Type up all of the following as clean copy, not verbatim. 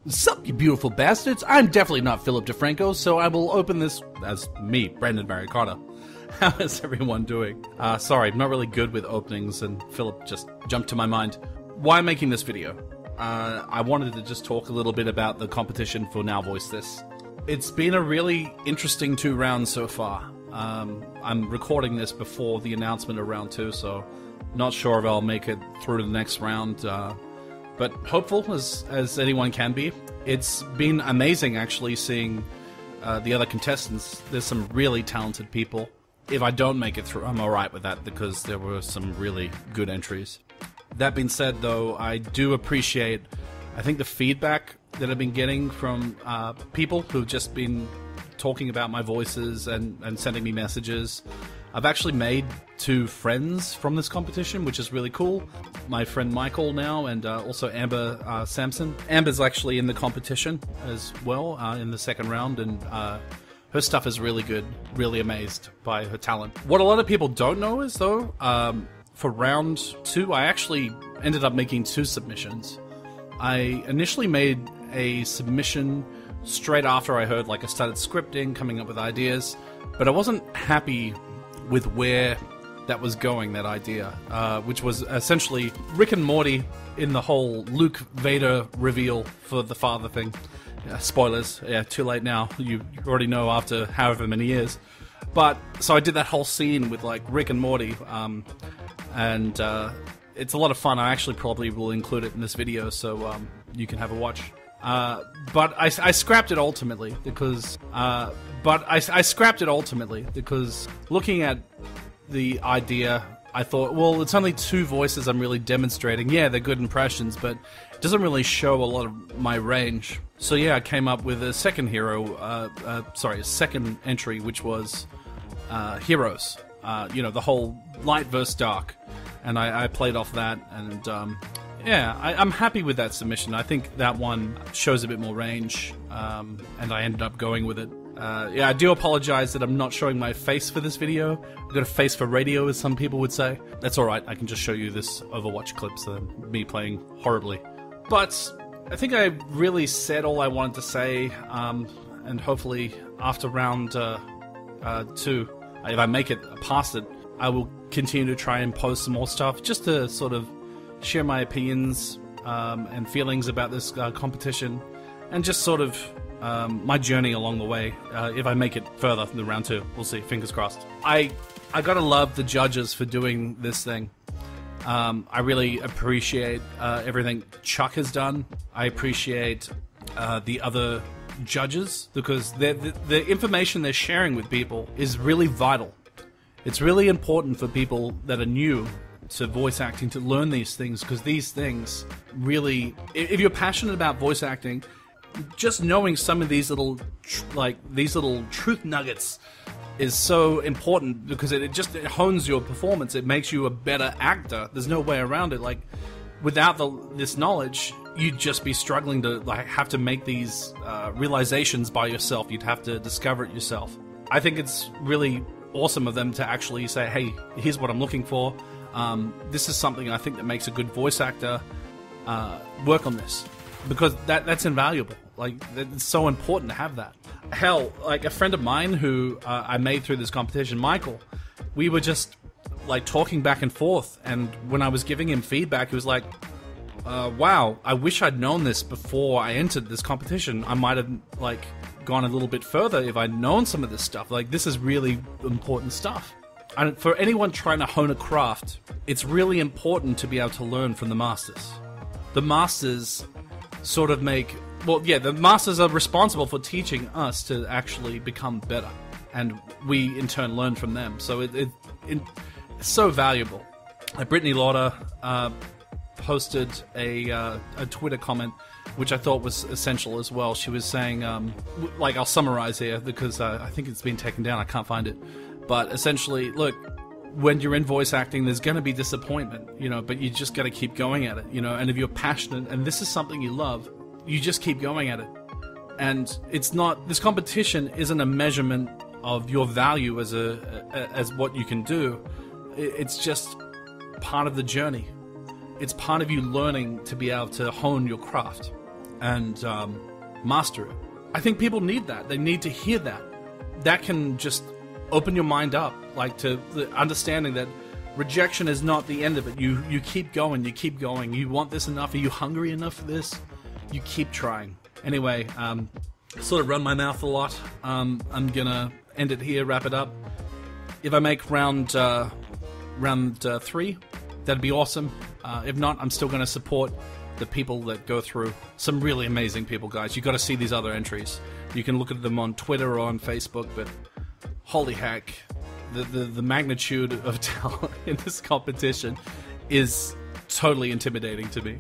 Sup, you beautiful bastards. I'm definitely not Philip DeFranco, so I will open this as me, Brandon Barry Carter. How is everyone doing? Sorry, I'm not really good with openings, and Philip just jumped to my mind. Why I'm making this video? I wanted to just talk a little bit about the competition for Now Voice This. It's been a really interesting 2 rounds so far. I'm recording this before the announcement of round 2, so not sure if I'll make it through to the next round. But hopeful as anyone can be. It's been amazing actually seeing the other contestants. There's some really talented people. If I don't make it through, I'm alright with that because there were some really good entries. That being said though, I do appreciate, I think, the feedback that I've been getting from people who've just been talking about my voices and sending me messages. I've actually made 2 friends from this competition, which is really cool. My friend Michael now, and also Amber Sampson. Amber's actually in the competition as well in the second round, and her stuff is really good. Really amazed by her talent. What a lot of people don't know is, though, for round 2, I actually ended up making 2 submissions. I initially made a submission straight after I heard, I started scripting, coming up with ideas, but I wasn't happy with where that was going, that idea, which was essentially Rick and Morty in the whole Luke Vader reveal for the father thing. Spoilers, too late now. You already know after however many years. But, so I did that whole scene with, Rick and Morty, and it's a lot of fun. I actually probably will include it in this video, so you can have a watch. But I scrapped it ultimately because... I scrapped it ultimately because looking at the idea, I thought, well, it's only 2 voices I'm really demonstrating. Yeah, they're good impressions, but it doesn't really show a lot of my range. So yeah, I came up with a second a second entry, which was Heroes. The whole light versus dark. And I played off that, and I'm happy with that submission. I think that one shows a bit more range, and I ended up going with it. I do apologize that I'm not showing my face for this video. I've got a face for radio, as some people would say. That's alright, I can just show you this Overwatch clips of me playing horribly. But I think I really said all I wanted to say, and hopefully after round 2, if I make it past it, I will continue to try and post some more stuff, just to sort of share my opinions and feelings about this competition, and just sort of my journey along the way. If I make it further than round 2, we'll see. Fingers crossed. I gotta love the judges for doing this thing. I really appreciate everything Chuck has done. I appreciate the other judges because the information they're sharing with people is really vital. It's really important for people that are new to voice acting to learn these things, because these things really, if you're passionate about voice acting, just knowing some of these little truth nuggets is so important, because it hones your performance. It makes you a better actor. There's no way around it. Without this knowledge, you'd just be struggling to have to make these realizations by yourself. You'd have to discover it yourself. I think it's really awesome of them to actually say, hey, here's what I'm looking for. This is something I think that makes a good voice actor. Work on this, because that's invaluable. It's so important to have that. Hell, a friend of mine who I made through this competition, Michael, we were just talking back and forth, and when I was giving him feedback, he was like, wow, I wish I'd known this before I entered this competition. I might have gone a little bit further if I'd known some of this stuff. This is really important stuff. And for anyone trying to hone a craft, it's really important to be able to learn from the masters. The masters sort of the masters are responsible for teaching us to actually become better, and we in turn learn from them. So it's so valuable. Brittany Lauder posted a Twitter comment which I thought was essential as well. She was saying, I'll summarize here because I think it's been taken down, I can't find it. But essentially, look, when you're in voice acting, there's going to be disappointment, but you just got to keep going at it, and if you're passionate and this is something you love, you just keep going at it. And this competition isn't a measurement of your value as what you can do. It's just part of the journey. It's part of you learning to be able to hone your craft. and master it. I think people need that. They need to hear that. That can just open your mind up, like to the understanding that rejection is not the end of it. You keep going, you keep going. You want this enough? Are you hungry enough for this? You keep trying. Anyway, sort of run my mouth a lot. I'm gonna end it here, wrap it up. If I make round 3, that'd be awesome. If not, I'm still gonna support the people that go through. Some really amazing people, guys. You got to see these other entries. You can look at them on Twitter or on Facebook, but holy heck, the magnitude of talent in this competition is totally intimidating to me.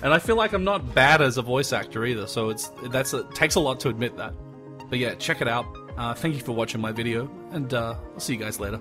And I feel like I'm not bad as a voice actor either, so it takes a lot to admit that. But yeah, check it out. Thank you for watching my video, and I'll see you guys later.